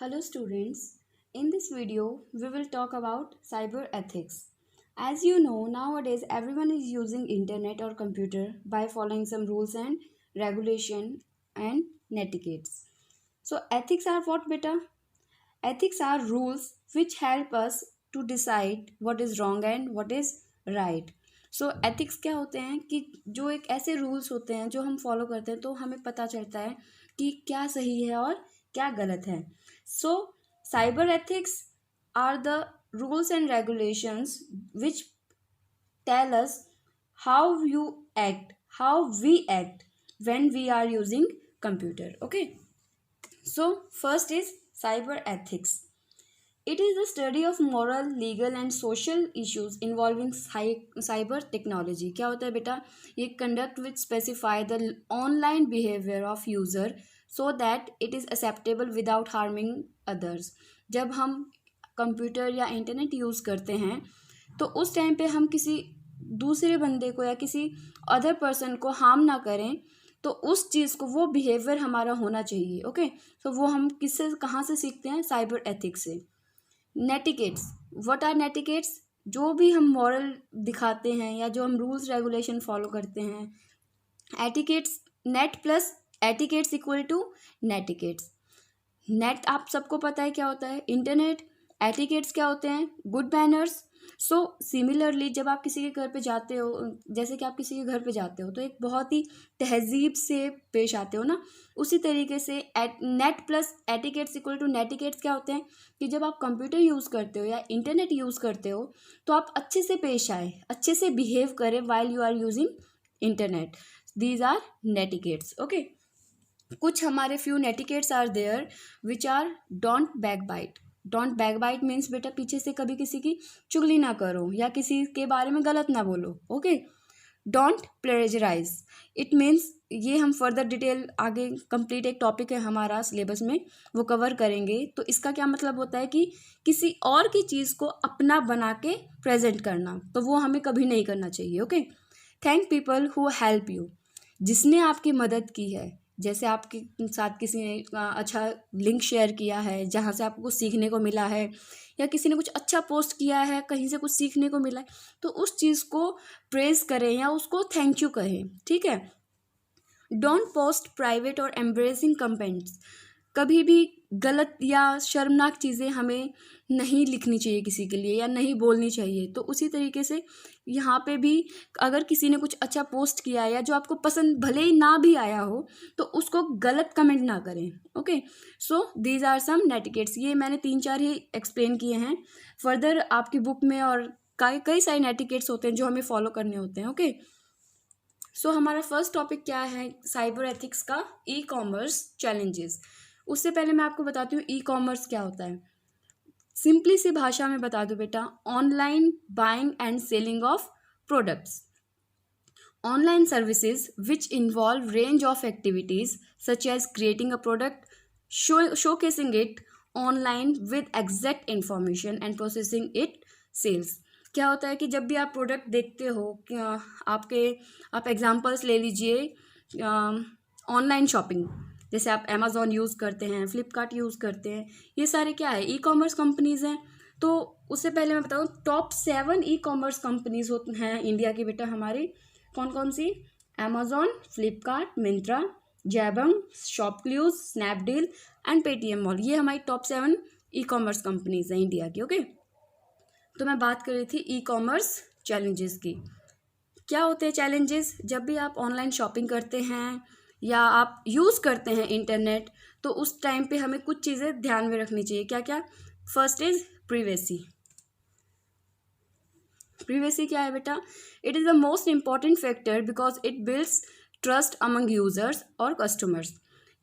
Hello students, in this video we will talk about cyber ethics. As you know, nowadays everyone is using internet or computer by following some rules and regulation and etiquettes. So ethics are what beta? Ethics are rules which help us to decide what is wrong and what is right. So ethics क्या होते हैं कि जो एक ऐसे rules होते हैं जो हम फॉलो करते हैं तो हमें पता चलता है कि क्या सही है और क्या गलत है. So cyber ethics are the rules and regulations which tell us how you act, how we act when we are using computer. Okay, so first is cyber ethics. It is the study of moral, legal and social issues involving cyber technology. क्या होता है बेटा? ये conduct which specify the online behavior of user so that it is acceptable without harming others. जब हम computer या internet use करते हैं तो उस टाइम पे हम किसी दूसरे बंदे को या किसी अदर पर्सन को हार्म ना करें, तो उस चीज़ को वो बिहेवियर हमारा होना चाहिए. ओके, तो वो हम किससे कहाँ से सीखते हैं? साइबर एथिक्स से. नेटिकेट्स, व्हाट आर नेटिकेट्स? जो भी हम मॉरल दिखाते हैं या जो हम रूल्स रेगुलेशन फॉलो करते हैं. Etiquettes, net plus etiquettes equal to netiquettes. Net आप सबको पता है क्या होता है, इंटरनेट. एटिकेट्स क्या होते हैं? Good manners. सो सिमिलरली जब आप किसी के घर पे जाते हो, जैसे कि आप किसी के घर पे जाते हो तो एक बहुत ही तहजीब से पेश आते हो ना, उसी तरीके से net plus etiquettes equal to netiquettes क्या होते हैं कि जब आप कंप्यूटर यूज़ करते हो या इंटरनेट यूज़ करते हो तो आप अच्छे से पेश आए, अच्छे से बिहेव करें while you are using internet. These are netiquettes. Okay, कुछ हमारे few netiquettes are there which are don't back bite. Don't back bite means बेटा पीछे से कभी किसी की चुगली ना करो या किसी के बारे में गलत ना बोलो. Okay, don't plagiarise. It means ये हम फर्दर डिटेल आगे कंप्लीट एक टॉपिक है हमारा सिलेबस में, वो कवर करेंगे. तो इसका क्या मतलब होता है कि किसी और की चीज़ को अपना बना के प्रेजेंट करना, तो वो हमें कभी नहीं करना चाहिए. Okay, thank people who help you. जिसने आपकी मदद की है, जैसे आपके साथ किसी ने अच्छा लिंक शेयर किया है जहाँ से आपको कुछ सीखने को मिला है, या किसी ने कुछ अच्छा पोस्ट किया है कहीं से कुछ सीखने को मिला है, तो उस चीज़ को प्रेज करें या उसको थैंक यू कहें. ठीक है. डोंट पोस्ट प्राइवेट और एम्ब्रेसिंग कमेंट्स. कभी भी गलत या शर्मनाक चीज़ें हमें नहीं लिखनी चाहिए किसी के लिए या नहीं बोलनी चाहिए. तो उसी तरीके से यहाँ पे भी अगर किसी ने कुछ अच्छा पोस्ट किया है या जो आपको पसंद भले ही ना भी आया हो तो उसको गलत कमेंट ना करें. Okay, so these are some netiquettes. ये मैंने 3-4 ही एक्सप्लेन किए हैं. फर्दर आपकी बुक में और कई सारे नेटिकेट्स होते हैं जो हमें फॉलो करने होते हैं. ओके, सो हमारा फर्स्ट टॉपिक क्या है साइबर एथिक्स का? E commerce challenges. उससे पहले मैं आपको बताती हूँ ई कॉमर्स क्या होता है. सिंपली सी भाषा में बता दो बेटा, online buying and selling of products. Online services which involve range of activities such as creating a product, showcasing it online with exact information and processing it sales. क्या होता है कि जब भी आप प्रोडक्ट देखते हो, आप एग्जांपल्स ले लीजिए ऑनलाइन शॉपिंग, जैसे आप अमेज़ॉन यूज़ करते हैं, फ्लिपकार्ट यूज़ करते हैं, ये सारे क्या है? ई कॉमर्स कंपनीज़ हैं. तो उससे पहले मैं बताऊँ टॉप 7 ई कॉमर्स कंपनीज़ होती हैं इंडिया की बेटा हमारी. कौन कौन सी? Amazon, Flipkart, Myntra, Jabong, ShopClues, Snapdeal and Paytm mall. ये हमारी टॉप 7 ई कॉमर्स कंपनीज़ हैं इंडिया की. ओके, तो मैं बात कर रही थी ई कॉमर्स चैलेंजेस की. क्या होते हैं चैलेंजेस? जब भी आप ऑनलाइन शॉपिंग करते हैं या आप यूज़ करते हैं इंटरनेट, तो उस टाइम पे हमें कुछ चीज़ें ध्यान में रखनी चाहिए. क्या क्या? First is privacy. प्रिवेसी क्या है बेटा? It is the most important factor because it builds trust among users और कस्टमर्स.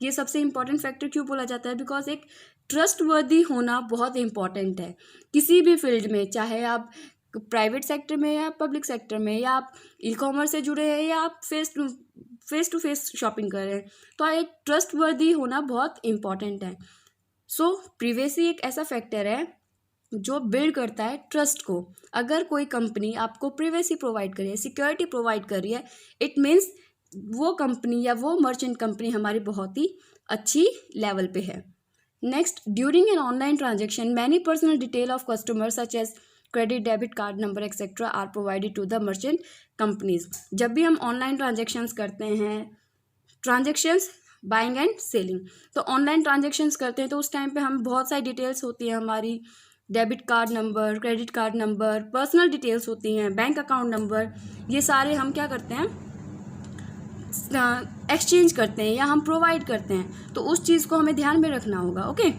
ये सबसे इम्पॉर्टेंट फैक्टर क्यों बोला जाता है? बिकॉज एक ट्रस्टवर्दी होना बहुत इम्पॉर्टेंट है किसी भी फील्ड में, चाहे आप प्राइवेट सेक्टर में या पब्लिक सेक्टर में, या आप ई कॉमर्स से जुड़े हैं या आप फेस टू फेस शॉपिंग कर रहे हैं, तो एक ट्रस्टवर्दी होना बहुत इम्पॉर्टेंट है. सो प्रिवेसी एक ऐसा फैक्टर है जो बिल्ड करता है ट्रस्ट को. अगर कोई कंपनी आपको प्रिवेसी प्रोवाइड कर रही है, सिक्योरिटी प्रोवाइड कर रही है, इट मीन्स वो कंपनी या वो मर्चेंट कंपनी हमारी बहुत ही अच्छी लेवल पे है. Next, during an online transaction, many personal details of customers such as credit, debit card number, etc. are provided to the merchant companies. जब भी हम ऑनलाइन ट्रांजेक्शन्स करते हैं, ट्रांजेक्शन्स बाइंग एंड सेलिंग, तो ऑनलाइन ट्रांजेक्शन्स करते हैं तो उस टाइम पे हम बहुत सारी डिटेल्स होती हैं हमारी, debit card number, credit card number, personal details होती हैं, बैंक अकाउंट नंबर, ये सारे हम क्या करते हैं, एक्सचेंज करते हैं या हम प्रोवाइड करते हैं, तो उस चीज़ को हमें ध्यान में रखना होगा. Okay.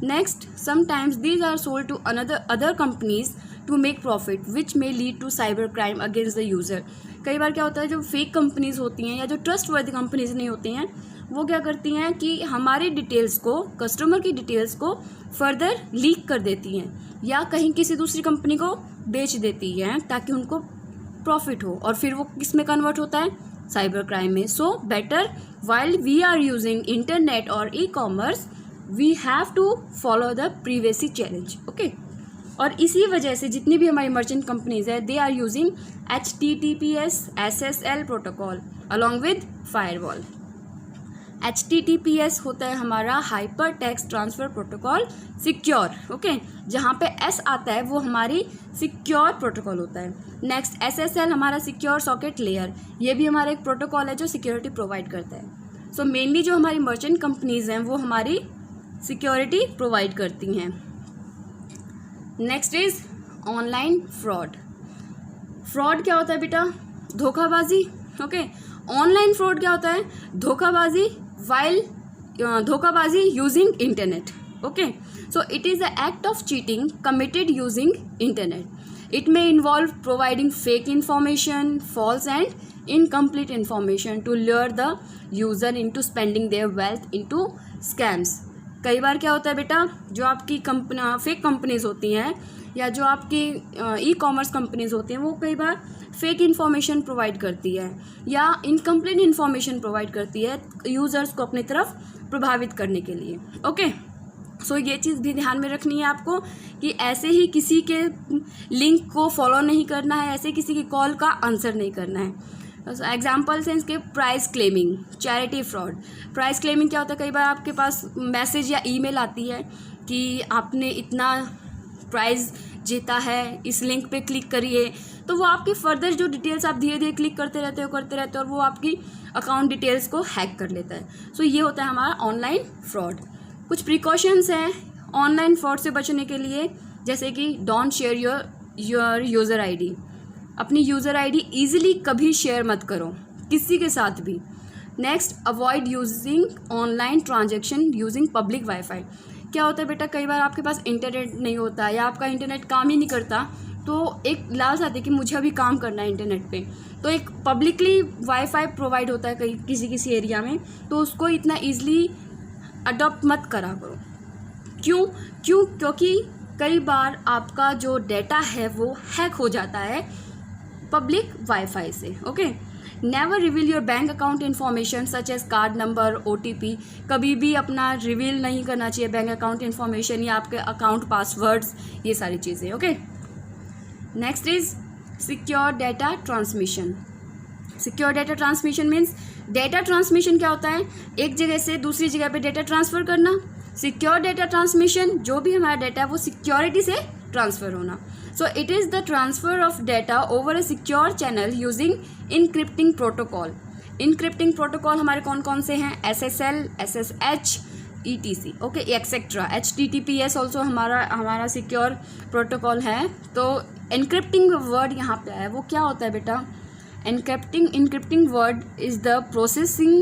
Next, sometimes these are sold to other companies to make profit which may lead to cyber crime against the user. कई बार क्या होता है, जो फेक कंपनीज होती हैं या जो ट्रस्ट वर्दी कंपनीज नहीं होती हैं, वो क्या करती हैं कि हमारी डिटेल्स को, कस्टमर की डिटेल्स को फर्दर लीक कर देती हैं या कहीं किसी दूसरी कंपनी को बेच देती हैं ताकि उनको प्रॉफिट हो, और फिर वो किस में कन्वर्ट होता है, साइबर क्राइम में. So better while we are using internet और e commerce we have to follow the privacy challenge. Okay. और इसी वजह से जितनी भी हमारी मर्चेंट कंपनीज है, they are using HTTPS SSL protocol along with firewall. HTTPS होता है हमारा hyper text transfer protocol secure. Okay. जहाँ पे S आता है वो हमारी सिक्योर प्रोटोकॉल होता है. नेक्स्ट, SSL हमारा सिक्योर सॉकेट लेयर, ये भी हमारा एक प्रोटोकॉल है जो सिक्योरिटी प्रोवाइड करता है. सो मेनली जो हमारी मर्चेंट कंपनीज हैं वो हमारी सिक्योरिटी प्रोवाइड करती हैं. Next is online fraud. Fraud क्या होता है बेटा, धोखाबाजी. ओके. ऑनलाइन फ्रॉड क्या होता है, धोखाबाजी धोखाबाजी using internet. Okay. So it is the act of cheating committed using internet. It may involve providing fake information, false and incomplete information to lure the user into spending their wealth into scams. कई बार क्या होता है बेटा, जो आपकी fake companies होती हैं या जो आपकी ई कॉमर्स कंपनीज होती हैं, वो कई बार फेक इन्फॉर्मेशन प्रोवाइड करती है या इनकम्प्लीट इन्फॉर्मेशन प्रोवाइड करती है यूज़र्स को अपनी तरफ प्रभावित करने के लिए. ओके. सो ये चीज़ भी ध्यान में रखनी है आपको कि ऐसे ही किसी के लिंक को फॉलो नहीं करना है, ऐसे किसी की कॉल का आंसर नहीं करना है. एग्जाम्पल्स हैं इसके, price claiming, charity fraud. Price claiming क्या होता है, कई बार आपके पास मैसेज या ईमेल आती है कि आपने इतना प्राइस जीता है, इस लिंक पे क्लिक करिए, तो वो आपकी फर्दर जो डिटेल्स आप धीरे धीरे क्लिक करते रहते हो और वो आपकी अकाउंट डिटेल्स को हैक कर लेता है. सो ये होता है हमारा ऑनलाइन फ्रॉड. कुछ प्रिकॉशंस हैं ऑनलाइन फ्रॉड से बचने के लिए, जैसे कि don't share your user ID. अपनी यूज़र आईडी ईजिली कभी शेयर मत करो किसी के साथ भी. Next, avoid using online transaction using public wifi. क्या होता है बेटा, कई बार आपके पास इंटरनेट नहीं होता या आपका इंटरनेट काम ही नहीं करता, तो एक लालच आती है कि मुझे अभी काम करना है इंटरनेट पे, तो एक पब्लिकली वाईफाई प्रोवाइड होता है कहीं किसी एरिया में, तो उसको इतना ईजिली अडॉप्ट मत करा करो. क्योंकि कई बार आपका जो डेटा है वो हैक हो जाता है पब्लिक वाईफाई से. Okay. Never reveal your bank account information such as card number, OTP. कभी भी अपना रिवील नहीं करना चाहिए बैंक अकाउंट इन्फॉर्मेशन या आपके अकाउंट पासवर्ड्स, ये सारी चीज़ें. Okay. Next is secure data transmission. Secure data transmission means, data transmission क्या होता है, एक जगह से दूसरी जगह पे डेटा ट्रांसफ़र करना. सिक्योर डेटा ट्रांसमिशन, जो भी हमारा डेटा है वो सिक्योरिटी से ट्रांसफ़र होना. सो it is the transfer of data over a secure channel using encrypting protocol. Encrypting protocol हमारे कौन कौन से हैं, SSL, SSH, ETC. Okay, etcetera. HTTPS also हमारा सिक्योर प्रोटोकॉल है. तो इनक्रिप्टिंग वर्ड यहाँ पे आया, वो क्या होता है बेटा, encrypting word is the processing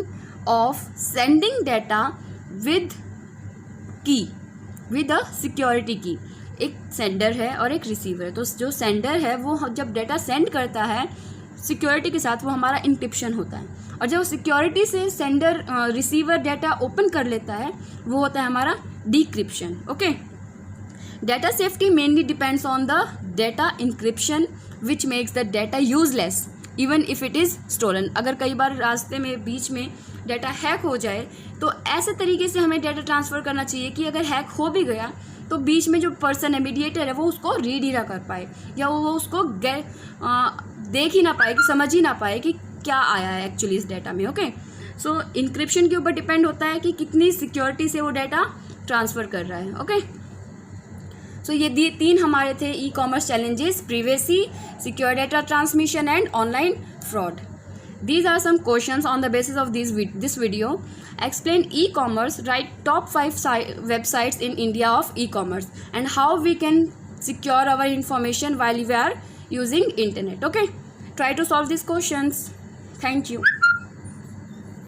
of sending data with a security key. एक सेंडर है और एक रिसीवर है. तो जो सेंडर है वो जब डेटा सेंड करता है सिक्योरिटी के साथ, वो हमारा इंक्रिप्शन होता है, और जब सिक्योरिटी से सेंडर रिसीवर डेटा ओपन कर लेता है वो होता है हमारा decryption. Okay. Data safety mainly depends on the data encryption which makes the data useless even if it is stolen. अगर कई बार रास्ते में बीच में डाटा हैक हो जाए तो ऐसे तरीके से हमें डाटा ट्रांसफ़र करना चाहिए कि अगर हैक हो भी गया तो बीच में जो पर्सन है, मीडिएटर है, वो उसको रीड ही ना कर पाए या वो उसको देख ही ना पाए, कि समझ ही ना पाए कि क्या आया है एक्चुअली इस डाटा में. ओके. सो इंक्रिप्शन के ऊपर डिपेंड होता है कि कितनी सिक्योरिटी से वो डाटा ट्रांसफ़र कर रहा है। ओके, सो ये 3 हमारे थे e commerce challenges: privacy, secure data transmission and online fraud. These are some questions on the basis of this video. Explain e-commerce. Write top 5 websites in India of e-commerce and how we can secure our information while we are using internet. Okay, try to solve these questions. Thank you.